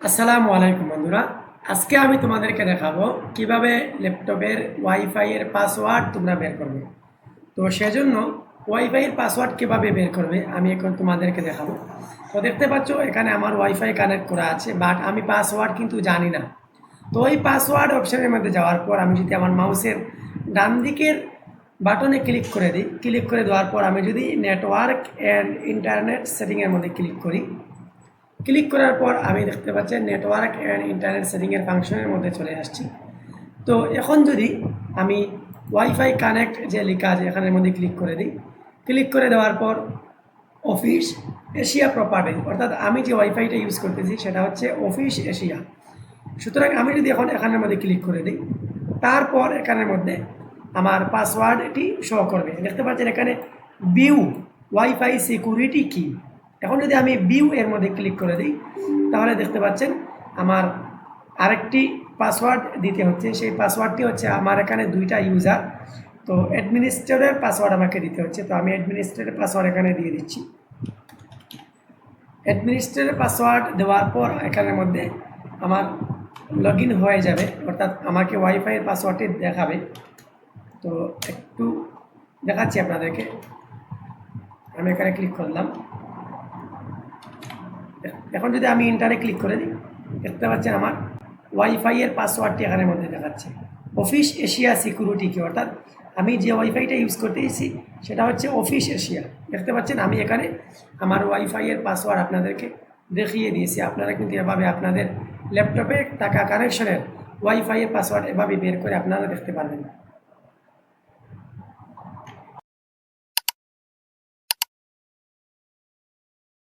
আসসালামু আলাইকুম বন্ধুরা। আজকে আমি তোমাদেরকে দেখাবো কিভাবে ল্যাপটপের ওয়াইফাই এর পাসওয়ার্ড তোমরা বের করবে। তো সেজন্য ওয়াইফাই এর পাসওয়ার্ড কিভাবে বের করবে আমি এখন তোমাদেরকে দেখাবো। তো দেখতে পাচ্ছ এখানে আমার ওয়াইফাই কানেক্ট করা আছে, বাট আমি পাসওয়ার্ড কিন্তু জানি না। তো ওই পাসওয়ার্ড অপশনের মধ্যে যাওয়ার পর আমি যদি আমার মাউসের ডান দিকের বাটনে ক্লিক করে দিই, ক্লিক করে দেওয়ার পর আমি যদি নেটওয়ার্ক অ্যান্ড ইন্টারনেট সেটিংয়ের মধ্যে ক্লিক করি, ক্লিক করার পর আমি দেখতে পাচ্ছি নেটওয়ার্ক অ্যান্ড ইন্টারনেট সেটিংয়ের ফাংশনের মধ্যে চলে আসছি। তো এখন যদি আমি ওয়াইফাই কানেক্ট যে লেখা আছে এখানের মধ্যে ক্লিক করে দিই, ক্লিক করে দেওয়ার পর অফিস এশিয়া প্রপার্টি, অর্থাৎ আমি যে ওয়াইফাইটা ইউজ করতেছি সেটা হচ্ছে অফিস এশিয়া। সুতরাং আমি যদি এখন এখানের মধ্যে ক্লিক করে দিই, তারপর এখানের মধ্যে আমার পাসওয়ার্ডটি শো করবে। দেখতে পাচ্ছেন এখানে ভিউ ওয়াইফাই সিকিউরিটি কি। এখন যদি আমি ভিউ এর মধ্যে ক্লিক করে দিই, তাহলে দেখতে পাচ্ছেন আমার আরেকটি পাসওয়ার্ড দিতে হচ্ছে। সেই পাসওয়ার্ডটি হচ্ছে আমার এখানে দুইটা ইউজার, তো অ্যাডমিনিস্ট্রেটরের পাসওয়ার্ড আমাকে দিতে হচ্ছে। তো আমি অ্যাডমিনিস্ট্রেটরের পাসওয়ার্ড এখানে দিয়ে দিচ্ছি। অ্যাডমিনিস্ট্রেটরের পাসওয়ার্ড দেওয়ার পর এখানের মধ্যে আমার লগ ইন হয়ে যাবে, অর্থাৎ আমাকে ওয়াইফাইয়ের পাসওয়ার্ডটি দেখাবে। তো একটু দেখাচ্ছি আপনাদেরকে। আমি এখানে ক্লিক করলাম। এখন যদি আমি ইন্টারে ক্লিক করে দিই, দেখতে পাচ্ছেন আমার ওয়াইফাইয়ের পাসওয়ার্ডটি এখানের মধ্যে দেখাচ্ছে অফিস এশিয়া সিকিউরিটি কি, অর্থাৎ আমি যে ওয়াইফাইটা ইউজ করতেছি সেটা হচ্ছে অফিস এশিয়া। দেখতে পাচ্ছেন আমি এখানে আমার ওয়াইফাইয়ের পাসওয়ার্ড আপনাদেরকে দেখিয়ে দিয়েছি। আপনারা কিন্তু এভাবে আপনাদের ল্যাপটপে থাকা কানেকশনের ওয়াইফাইয়ের পাসওয়ার্ড এভাবে বের করে আপনারা দেখতে পারবেন।